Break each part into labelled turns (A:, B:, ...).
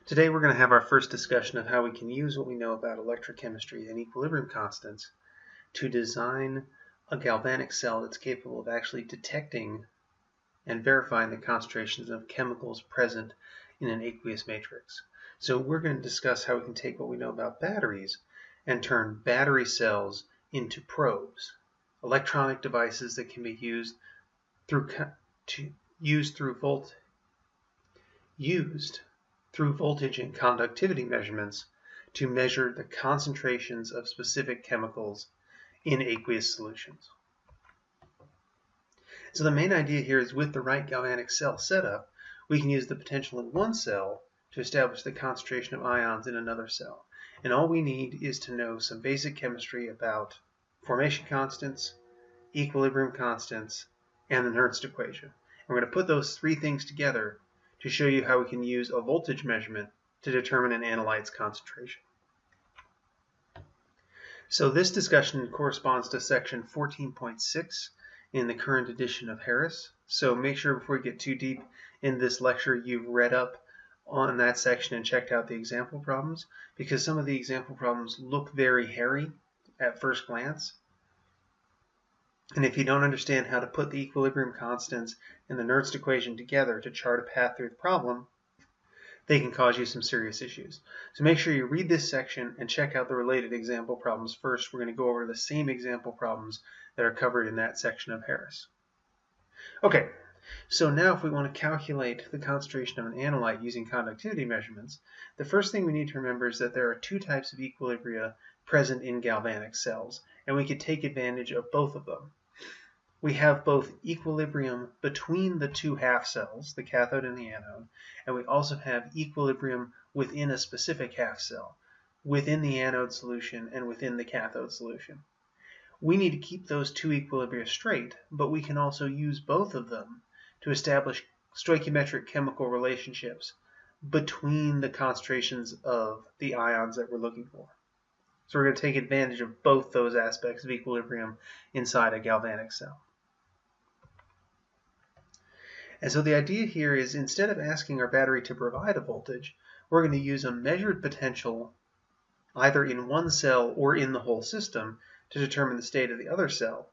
A: Today we're going to have our first discussion of how we can use what we know about electrochemistry and equilibrium constants to design a galvanic cell that's capable of actually detecting and verifying the concentrations of chemicals present in an aqueous matrix. So we're going to discuss how we can take what we know about batteries and turn battery cells into probes, electronic devices that can be used through voltage and conductivity measurements to measure the concentrations of specific chemicals in aqueous solutions. So the main idea here is with the right galvanic cell setup, we can use the potential in one cell to establish the concentration of ions in another cell. And all we need is to know some basic chemistry about formation constants, equilibrium constants, and the Nernst equation. And we're going to put those three things together to show you how we can use a voltage measurement to determine an analyte's concentration. So this discussion corresponds to section 14.6 in the current edition of Harris. So make sure before we get too deep in this lecture you've read up on that section and checked out the example problems, because some of the example problems look very hairy at first glance. And if you don't understand how to put the equilibrium constants and the Nernst equation together to chart a path through the problem, they can cause you some serious issues. So make sure you read this section and check out the related example problems first. We're going to go over the same example problems that are covered in that section of Harris. Okay, so now if we want to calculate the concentration of an analyte using conductivity measurements, the first thing we need to remember is that there are two types of equilibria present in galvanic cells, and we could take advantage of both of them. We have both equilibrium between the two half cells, the cathode and the anode, and we also have equilibrium within a specific half cell, within the anode solution and within the cathode solution. We need to keep those two equilibria straight, but we can also use both of them to establish stoichiometric chemical relationships between the concentrations of the ions that we're looking for. So we're going to take advantage of both those aspects of equilibrium inside a galvanic cell. And so the idea here is, instead of asking our battery to provide a voltage, we're going to use a measured potential either in one cell or in the whole system to determine the state of the other cell.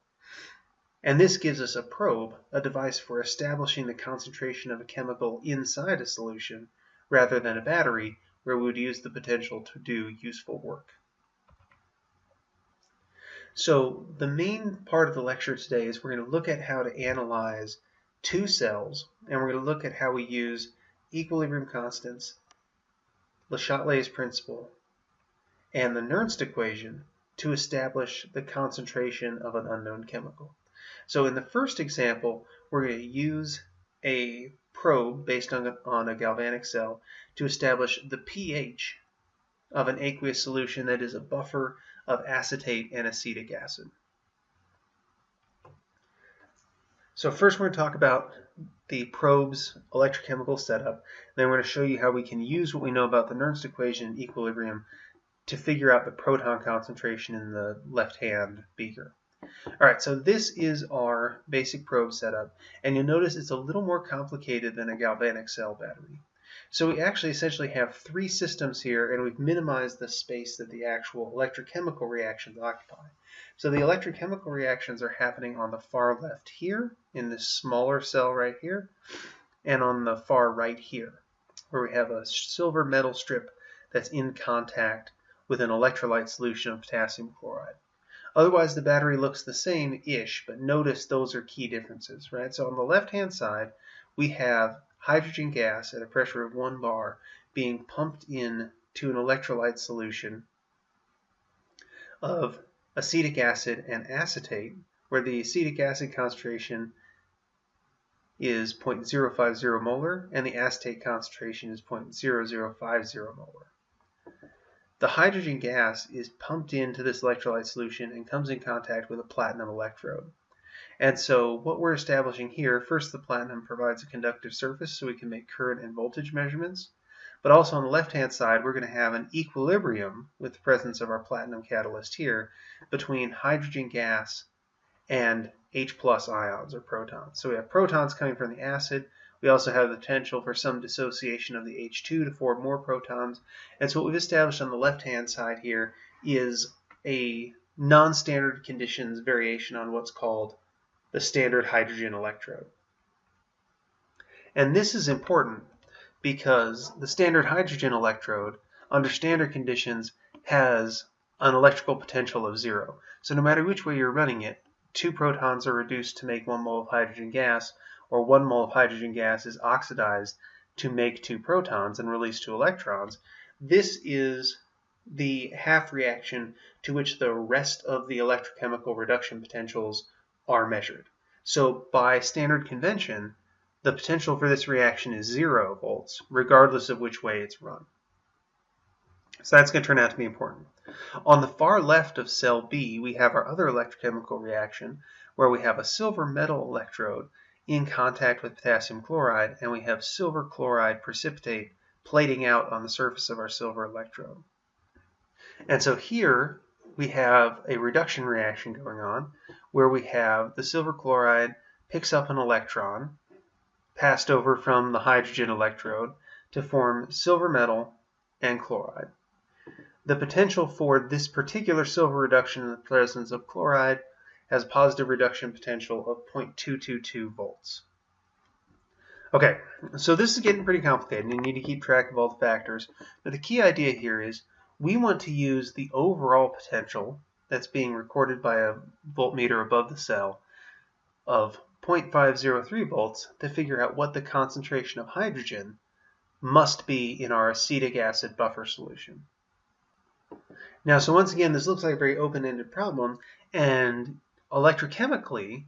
A: And this gives us a probe, a device for establishing the concentration of a chemical inside a solution, rather than a battery where we would use the potential to do useful work. So the main part of the lecture today is we're going to look at how to analyze two cells, and we're going to look at how we use equilibrium constants, Le Chatelier's principle, and the Nernst equation to establish the concentration of an unknown chemical. So in the first example, we're going to use a probe based on a galvanic cell to establish the pH of an aqueous solution that is a buffer of acetate and acetic acid. So first we're going to talk about the probe's electrochemical setup. Then we're going to show you how we can use what we know about the Nernst equation and equilibrium to figure out the proton concentration in the left-hand beaker. Alright, so this is our basic probe setup, and you'll notice it's a little more complicated than a galvanic cell battery. So we actually essentially have three systems here, and we've minimized the space that the actual electrochemical reactions occupy. So the electrochemical reactions are happening on the far left here, in this smaller cell right here, and on the far right here, where we have a silver metal strip that's in contact with an electrolyte solution of potassium chloride. Otherwise, the battery looks the same-ish, but notice those are key differences, right? So on the left-hand side, we have hydrogen gas at a pressure of 1 bar being pumped in to an electrolyte solution of acetic acid and acetate, where the acetic acid concentration is 0.050 molar and the acetate concentration is 0.0050 molar. The hydrogen gas is pumped into this electrolyte solution and comes in contact with a platinum electrode. And so what we're establishing here, first the platinum provides a conductive surface so we can make current and voltage measurements. But also on the left-hand side, we're going to have an equilibrium with the presence of our platinum catalyst here between hydrogen gas and H+ ions or protons. So we have protons coming from the acid, We also have the potential for some dissociation of the H2 to form more protons. And so what we've established on the left-hand side here is a non-standard conditions variation on what's called the standard hydrogen electrode. And this is important because the standard hydrogen electrode, under standard conditions, has an electrical potential of 0. So no matter which way you're running it, 2 protons are reduced to make 1 mole of hydrogen gas, or 1 mole of hydrogen gas is oxidized to make 2 protons and release 2 electrons. This is the half reaction to which the rest of the electrochemical reduction potentials are measured. So by standard convention, the potential for this reaction is 0 volts, regardless of which way it's run. So that's going to turn out to be important. On the far left of cell B, we have our other electrochemical reaction, where we have a silver metal electrode in contact with potassium chloride, and we have silver chloride precipitate plating out on the surface of our silver electrode. And so here we have a reduction reaction going on, where we have the silver chloride picks up an electron, passed over from the hydrogen electrode to form silver metal and chloride. The potential for this particular silver reduction in the presence of chloride has a positive reduction potential of 0.222 volts. Okay, so this is getting pretty complicated and you need to keep track of all the factors. But the key idea here is we want to use the overall potential that's being recorded by a voltmeter above the cell of 0.503 volts to figure out what the concentration of hydrogen must be in our acetic acid buffer solution. Now, so once again, this looks like a very open-ended problem, and electrochemically,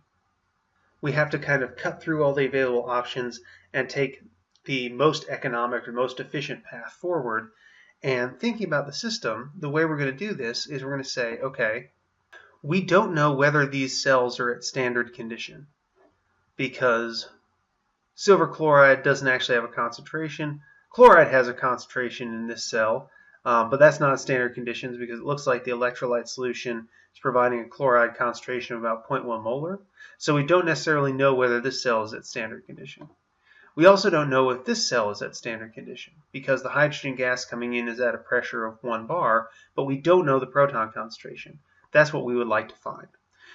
A: we have to kind of cut through all the available options and take the most economic or most efficient path forward. And thinking about the system, the way we're going to do this is we're going to say, okay, we don't know whether these cells are at standard condition, because silver chloride doesn't actually have a concentration. Chloride has a concentration in this cell, but that's not standard conditions because it looks like the electrolyte solution is providing a chloride concentration of about 0.1 molar. So we don't necessarily know whether this cell is at standard condition. We also don't know if this cell is at standard condition because the hydrogen gas coming in is at a pressure of 1 bar, but we don't know the proton concentration. That's what we would like to find.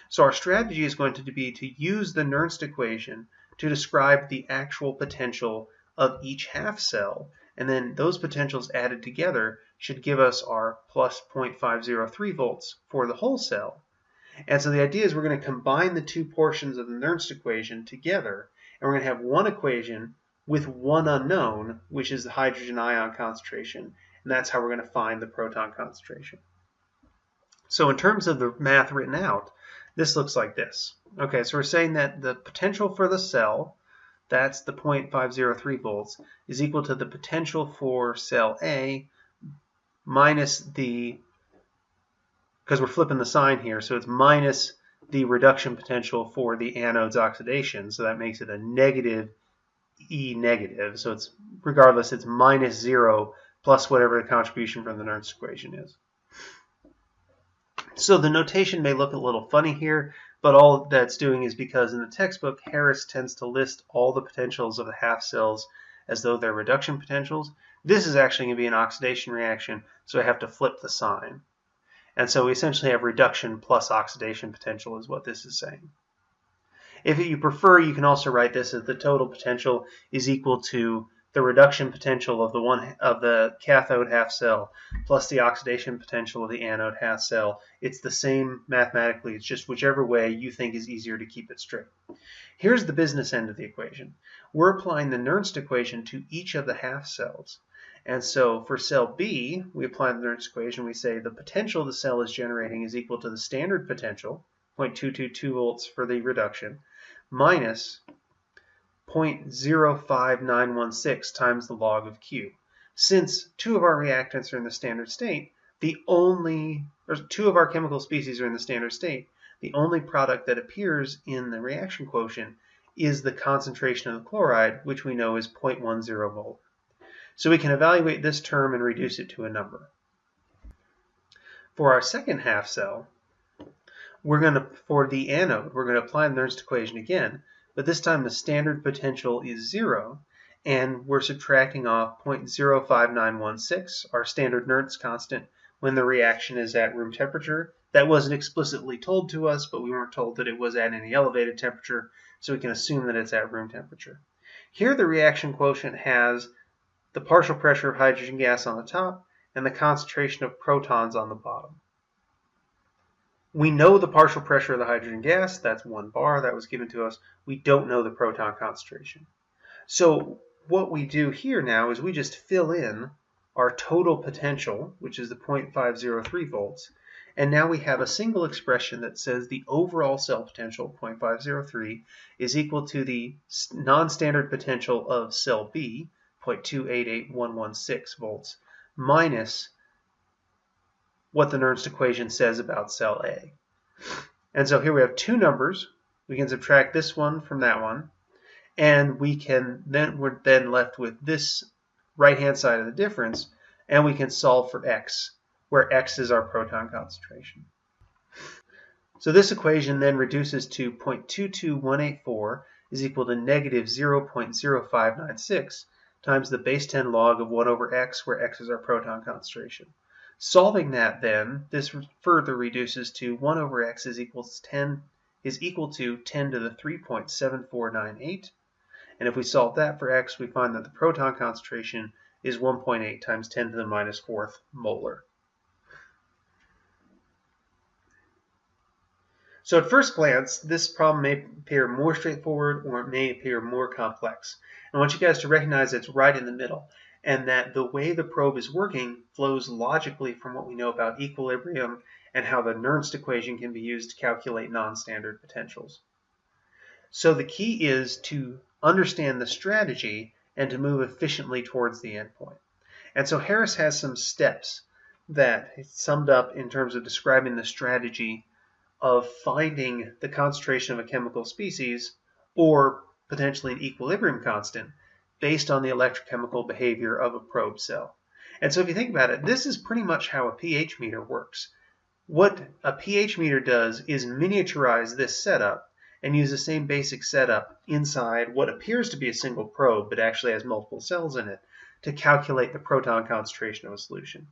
A: So our strategy is going to be to use the Nernst equation to describe the actual potential of each half cell, and then those potentials added together should give us our plus 0.503 volts for the whole cell. And so the idea is we're going to combine the two portions of the Nernst equation together, and we're going to have one equation with one unknown, which is the hydrogen ion concentration, and that's how we're going to find the proton concentration. So in terms of the math written out, this looks like this. Okay, so we're saying that the potential for the cell, that's the 0.503 volts, is equal to the potential for cell A minus the, because we're flipping the sign here, so it's minus the reduction potential for the anode's oxidation, so that makes it a negative E negative. So it's, regardless, it's minus 0 plus whatever the contribution from the Nernst equation is. So the notation may look a little funny here, but all that's doing is because in the textbook, Harris tends to list all the potentials of the half cells as though they're reduction potentials. This is actually going to be an oxidation reaction, so I have to flip the sign. And so we essentially have reduction plus oxidation potential is what this is saying. If you prefer, you can also write this as the total potential is equal to the reduction potential of the cathode half cell plus the oxidation potential of the anode half cell. It's the same mathematically, it's just whichever way you think is easier to keep it straight. Here's the business end of the equation. We're applying the Nernst equation to each of the half cells. And so for cell B, we apply the Nernst equation. We say the potential the cell is generating is equal to the standard potential, 0.222 volts for the reduction, minus 0.05916 times the log of Q. Since two of our reactants are in the standard state, two of our chemical species are in the standard state, the only product that appears in the reaction quotient is the concentration of the chloride, which we know is 0.10 mole. So we can evaluate this term and reduce it to a number. For our second half cell, for the anode, we're going to apply the Nernst equation again, but this time the standard potential is 0, and we're subtracting off 0.05916, our standard Nernst constant, when the reaction is at room temperature. That wasn't explicitly told to us, but we weren't told that it was at any elevated temperature, so we can assume that it's at room temperature. Here the reaction quotient has the partial pressure of hydrogen gas on the top and the concentration of protons on the bottom. We know the partial pressure of the hydrogen gas, that's 1 bar, that was given to us. We don't know the proton concentration. So what we do here now is we just fill in our total potential, which is the 0.503 volts, and now we have a single expression that says the overall cell potential, 0.503, is equal to the non-standard potential of cell B, 0.288116 volts, minus what the Nernst equation says about cell A. And so here we have two numbers. We can subtract this one from that one, and we're then left with this right-hand side of the difference, and we can solve for x, where x is our proton concentration. So this equation then reduces to 0.22184 is equal to negative 0.0596 times the base 10 log of 1 over x, where x is our proton concentration. Solving that then, this further reduces to 1 over x is equal to 10 to the 3.7498. And if we solve that for x, we find that the proton concentration is 1.8 times 10 to the minus 4th molar. So at first glance, this problem may appear more straightforward or it may appear more complex. I want you guys to recognize it's right in the middle, and that the way the probe is working flows logically from what we know about equilibrium and how the Nernst equation can be used to calculate non-standard potentials. So the key is to understand the strategy and to move efficiently towards the endpoint. And so Harris has some steps that is summed up in terms of describing the strategy of finding the concentration of a chemical species or potentially an equilibrium constant based on the electrochemical behavior of a probe cell. And so if you think about it, this is pretty much how a pH meter works. What a pH meter does is miniaturize this setup and use the same basic setup inside what appears to be a single probe but actually has multiple cells in it to calculate the proton concentration of a solution.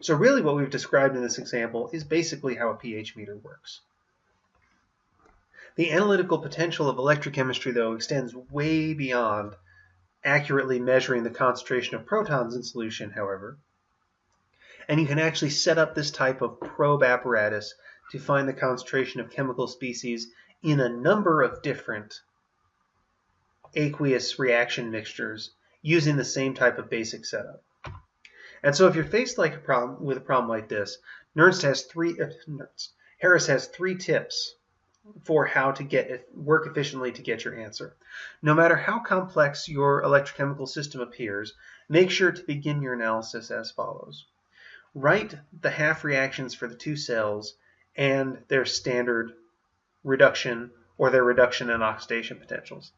A: So really what we've described in this example is basically how a pH meter works. The analytical potential of electrochemistry, though, extends way beyond accurately measuring the concentration of protons in solution, however. And you can actually set up this type of probe apparatus to find the concentration of chemical species in a number of different aqueous reaction mixtures using the same type of basic setup. And so if you're faced with a problem like this, Harris has three tips for how to work efficiently to get your answer. No matter how complex your electrochemical system appears, make sure to begin your analysis as follows. Write the half reactions for the two cells and their standard reduction or their reduction and oxidation potentials.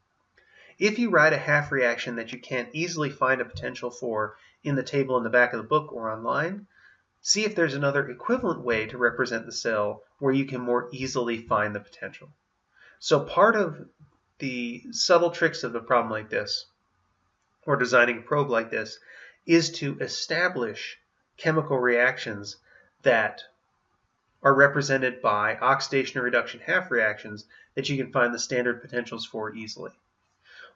A: If you write a half reaction that you can't easily find a potential for in the table in the back of the book or online, see if there's another equivalent way to represent the cell where you can more easily find the potential. So part of the subtle tricks of a problem like this, or designing a probe like this, is to establish chemical reactions that are represented by oxidation or reduction half reactions that you can find the standard potentials for easily.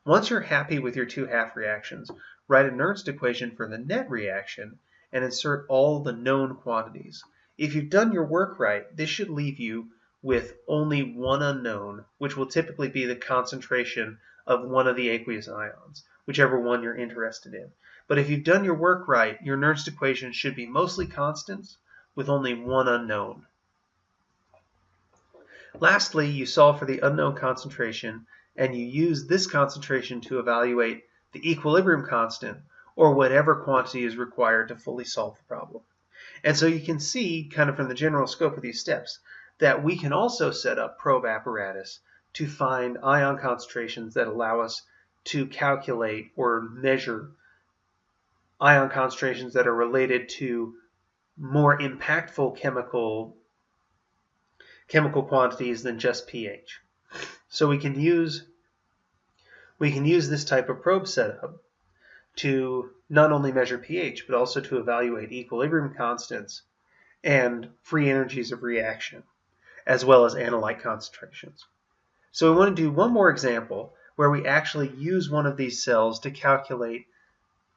A: Once you're happy with your two half reactions, write a Nernst equation for the net reaction and insert all the known quantities. If you've done your work right, this should leave you with only one unknown, which will typically be the concentration of one of the aqueous ions, whichever one you're interested in. But if you've done your work right, your Nernst equation should be mostly constants with only one unknown. Lastly, you solve for the unknown concentration, and you use this concentration to evaluate the equilibrium constant, or whatever quantity is required to fully solve the problem. And so you can see, kind of from the general scope of these steps, that we can also set up probe apparatus to find ion concentrations that allow us to calculate or measure ion concentrations that are related to more impactful chemical quantities than just pH. So we can use this type of probe setup to not only measure pH, but also to evaluate equilibrium constants and free energies of reaction, as well as analyte concentrations. So we want to do one more example where we actually use one of these cells to calculate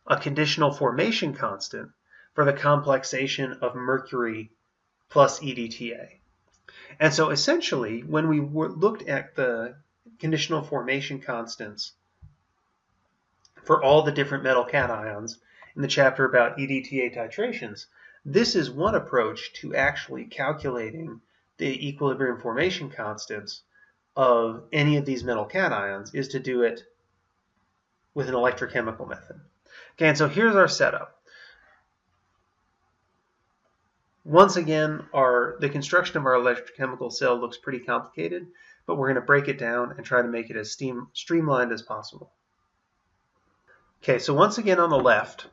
A: a conditional formation constant for the complexation of mercury plus EDTA. And so essentially, when we looked at the conditional formation constants for all the different metal cations in the chapter about EDTA titrations, this is one approach to actually calculating the equilibrium formation constants of any of these metal cations, is to do it with an electrochemical method. Okay, and so here's our setup. Once again, the construction of our electrochemical cell looks pretty complicated, but we're going to break it down and try to make it as streamlined as possible. Okay, so once again on the left,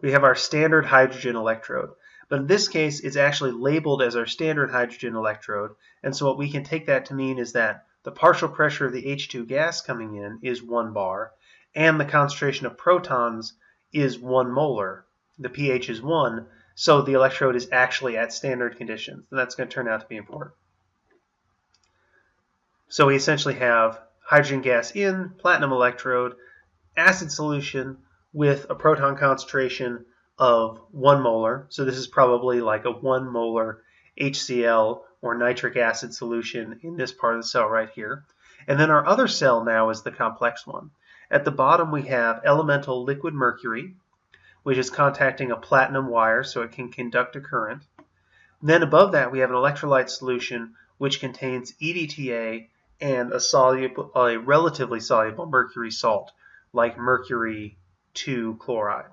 A: we have our standard hydrogen electrode. But in this case, it's actually labeled as our standard hydrogen electrode. And so what we can take that to mean is that the partial pressure of the H2 gas coming in is 1 bar, and the concentration of protons is 1 molar. The pH is 1, so the electrode is actually at standard conditions. And that's going to turn out to be important. So we essentially have hydrogen gas in, platinum electrode, acid solution with a proton concentration of 1 molar. So this is probably like a 1 molar HCl or nitric acid solution in this part of the cell right here. And then our other cell now is the complex one. At the bottom we have elemental liquid mercury, which is contacting a platinum wire so it can conduct a current. Then above that we have an electrolyte solution which contains EDTA and a relatively soluble mercury salt, like mercury 2 chloride.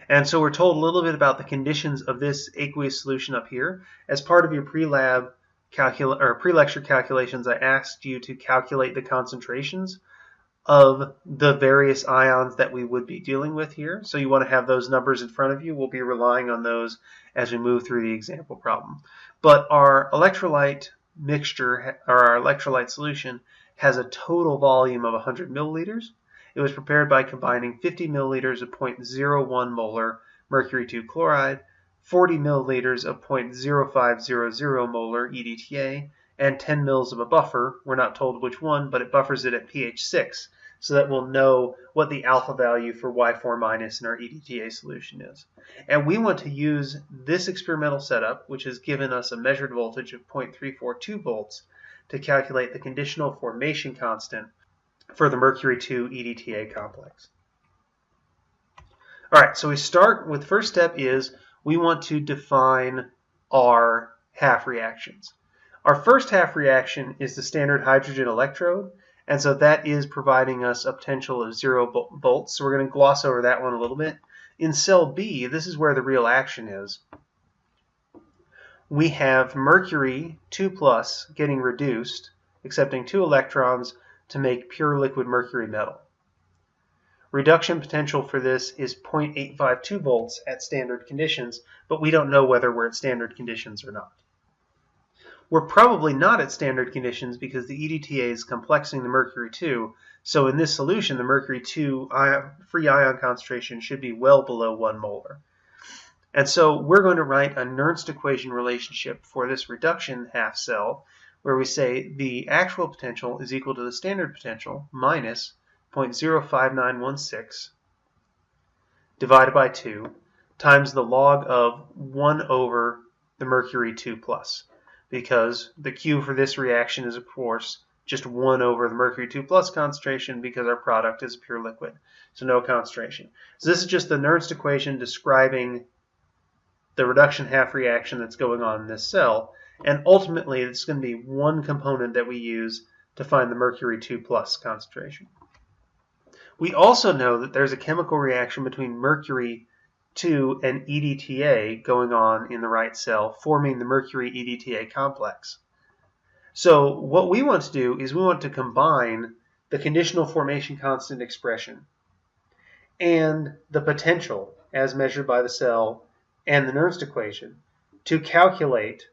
A: And so we're told a little bit about the conditions of this aqueous solution up here. As part of your pre-lecture calculations, I asked you to calculate the concentrations of the various ions that we would be dealing with here. So you want to have those numbers in front of you. We'll be relying on those as we move through the example problem. But our electrolyte mixture, or our electrolyte solution, has a total volume of 100 milliliters. It was prepared by combining 50 milliliters of 0.01 molar mercury 2 chloride, 40 milliliters of 0.0500 molar EDTA, and 10 mils of a buffer. We're not told which one, but it buffers it at pH 6, so that we'll know what the alpha value for Y4 minus in our EDTA solution is. And we want to use this experimental setup, which has given us a measured voltage of 0.342 volts, to calculate the conditional formation constant for the mercury 2 EDTA complex. All right, so we start with, first step is we want to define our half reactions. Our first half reaction is the standard hydrogen electrode, and so that is providing us a potential of 0 volts. So we're going to gloss over that one a little bit. In cell B, this is where the real action is. We have mercury 2 plus getting reduced, accepting 2 electrons to make pure liquid mercury metal. Reduction potential for this is 0.852 volts at standard conditions, but we don't know whether we're at standard conditions or not. We're probably not at standard conditions because the EDTA is complexing the mercury 2, so in this solution the mercury 2 free ion concentration should be well below 1 molar. And so we're going to write a Nernst equation relationship for this reduction half cell, where we say the actual potential is equal to the standard potential minus 0.05916 divided by 2 times the log of 1 over the mercury 2 plus, because the Q for this reaction is, of course, just 1 over the mercury 2 plus concentration because our product is a pure liquid, so no concentration. So this is just the Nernst equation describing the reduction half reaction that's going on in this cell, and ultimately it's going to be one component that we use to find the mercury 2 plus concentration. We also know that there's a chemical reaction between mercury 2 and EDTA going on in the right cell, forming the mercury EDTA complex. So what we want to do is we want to combine the conditional formation constant expression and the potential as measured by the cell and the Nernst equation to calculate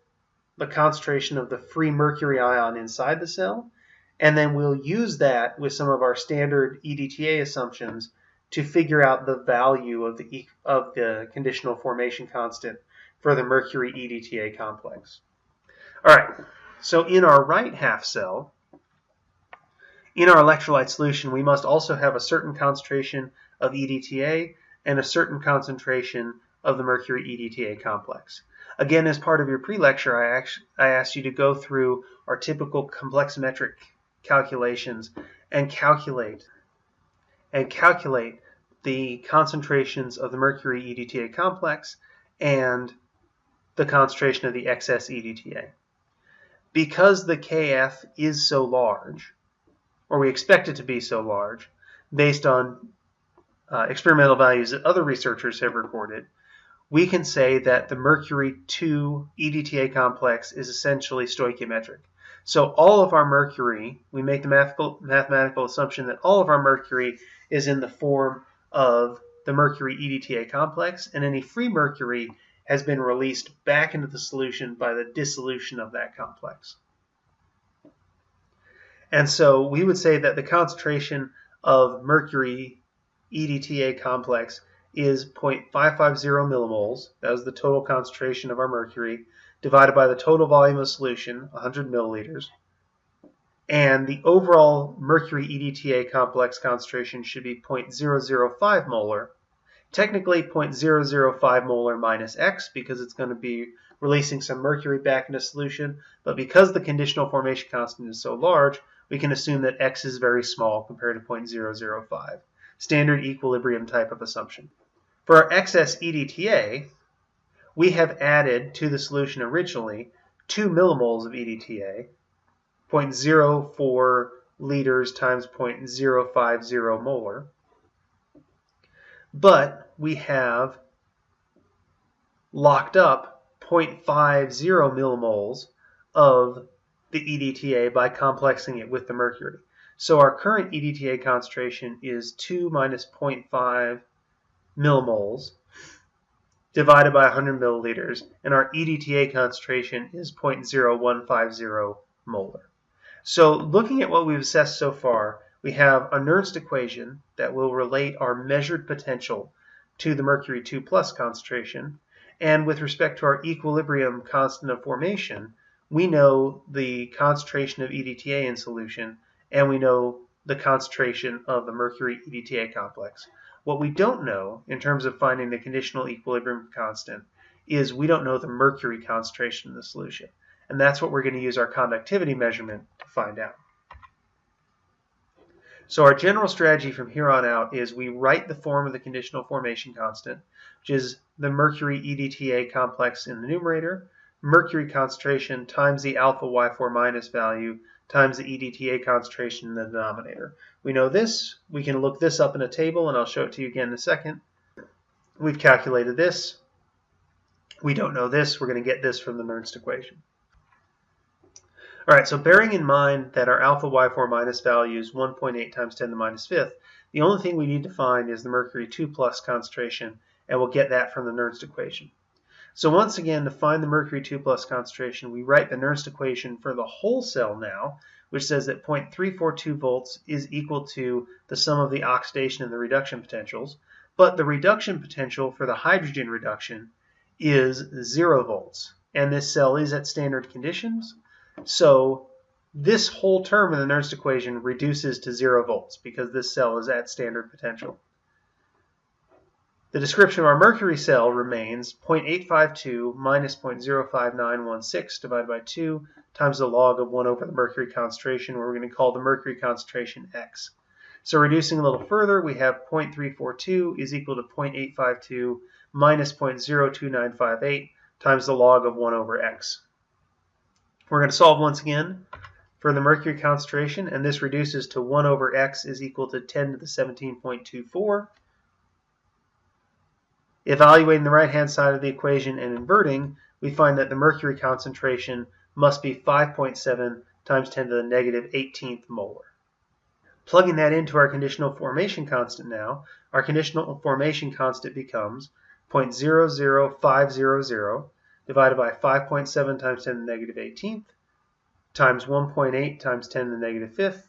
A: the concentration of the free mercury ion inside the cell, and then we'll use that with some of our standard EDTA assumptions to figure out the value of the conditional formation constant for the mercury EDTA complex. All right, so in our right half cell, in our electrolyte solution, we must also have a certain concentration of EDTA and a certain concentration of the mercury EDTA complex. Again, as part of your pre-lecture, I asked you to go through our typical complexometric calculations and calculate the concentrations of the mercury EDTA complex and the concentration of the excess EDTA. Because the Kf is so large, or we expect it to be so large, based on experimental values that other researchers have recorded, we can say that the mercury 2 EDTA complex is essentially stoichiometric. So all of our mercury, we make the mathematical assumption that all of our mercury is in the form of the mercury EDTA complex, and any free mercury has been released back into the solution by the dissolution of that complex. And so we would say that the concentration of mercury EDTA complex is 0.550 millimoles. That was the total concentration of our mercury, divided by the total volume of solution, 100 milliliters. And the overall mercury EDTA complex concentration should be 0.005 molar. Technically 0.005 molar minus X, because it's going to be releasing some mercury back into solution. But because the conditional formation constant is so large, we can assume that X is very small compared to 0.005. Standard equilibrium type of assumption. For our excess EDTA, we have added to the solution originally 2 millimoles of EDTA, 0.04 liters times 0.050 molar. But we have locked up 0.50 millimoles of the EDTA by complexing it with the mercury. So our current EDTA concentration is 2 minus 0.5 millimoles divided by 100 milliliters, and our EDTA concentration is 0.0150 molar. So looking at what we've assessed so far, we have a Nernst equation that will relate our measured potential to the mercury 2 plus concentration, and with respect to our equilibrium constant of formation, we know the concentration of EDTA in solution, and we know the concentration of the mercury EDTA complex. What we don't know, in terms of finding the conditional equilibrium constant, is we don't know the mercury concentration in the solution. And that's what we're going to use our conductivity measurement to find out. So our general strategy from here on out is we write the form of the conditional formation constant, which is the mercury EDTA complex in the numerator, mercury concentration times the alpha Y4 minus value times the EDTA concentration in the denominator. We know this. We can look this up in a table, and I'll show it to you again in a second. We've calculated this. We don't know this. We're going to get this from the Nernst equation. All right, so bearing in mind that our alpha Y4 minus value is 1.8 times 10 to the minus fifth, the only thing we need to find is the mercury 2 plus concentration, and we'll get that from the Nernst equation. So once again, to find the mercury 2 plus concentration, we write the Nernst equation for the whole cell now, which says that 0.342 volts is equal to the sum of the oxidation and the reduction potentials, but the reduction potential for the hydrogen reduction is 0 volts, and this cell is at standard conditions. So this whole term in the Nernst equation reduces to 0 volts because this cell is at standard potential. The description of our mercury cell remains 0.852 minus 0.05916 divided by 2 times the log of 1 over the mercury concentration, where we're going to call the mercury concentration X. So reducing a little further, we have 0.342 is equal to 0.852 minus 0.02958 times the log of 1 over X. We're going to solve once again for the mercury concentration, and this reduces to 1 over X is equal to 10 to the 17.24. Evaluating the right-hand side of the equation and inverting, we find that the mercury concentration must be 5.7 times 10 to the negative 18th molar. Plugging that into our conditional formation constant now, our conditional formation constant becomes 0.00500 divided by 5.7 times 10 to the negative 18th times 1.8 times 10 to the negative 5th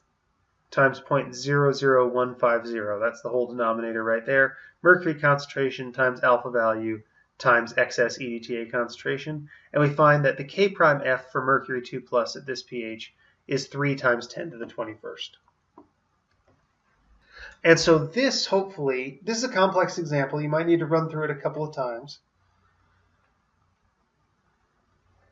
A: times 0.00150. That's the whole denominator right there. Mercury concentration times alpha value times excess EDTA concentration. And we find that the K prime F for mercury 2 plus at this pH is 3 times 10 to the 21st. And so this, hopefully, this is a complex example. You might need to run through it a couple of times.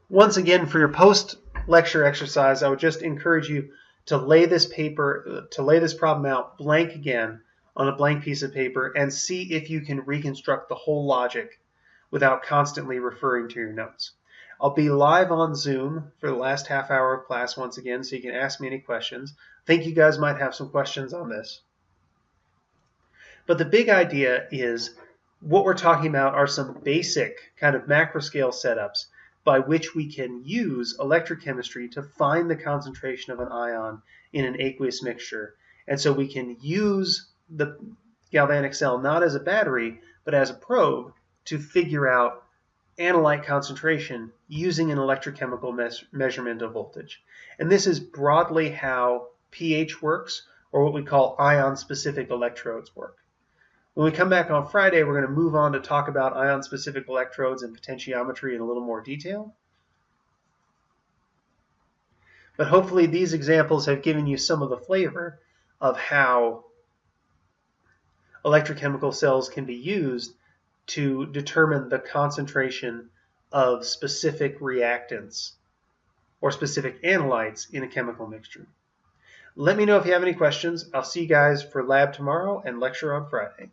A: Once again, for your post-lecture exercise, I would just encourage you to lay this problem out blank again on a blank piece of paper and see if you can reconstruct the whole logic without constantly referring to your notes. I'll be live on Zoom for the last half hour of class once again, so you can ask me any questions. I think you guys might have some questions on this. But the big idea is what we're talking about are some basic kind of macro scale setups by which we can use electrochemistry to find the concentration of an ion in an aqueous mixture. And so we can use the galvanic cell not as a battery, but as a probe to figure out analyte concentration using an electrochemical measurement of voltage. And this is broadly how pH works, or what we call ion-specific electrodes work. When we come back on Friday, we're going to move on to talk about ion-specific electrodes and potentiometry in a little more detail. But hopefully these examples have given you some of the flavor of how electrochemical cells can be used to determine the concentration of specific reactants or specific analytes in a chemical mixture. Let me know if you have any questions. I'll see you guys for lab tomorrow and lecture on Friday.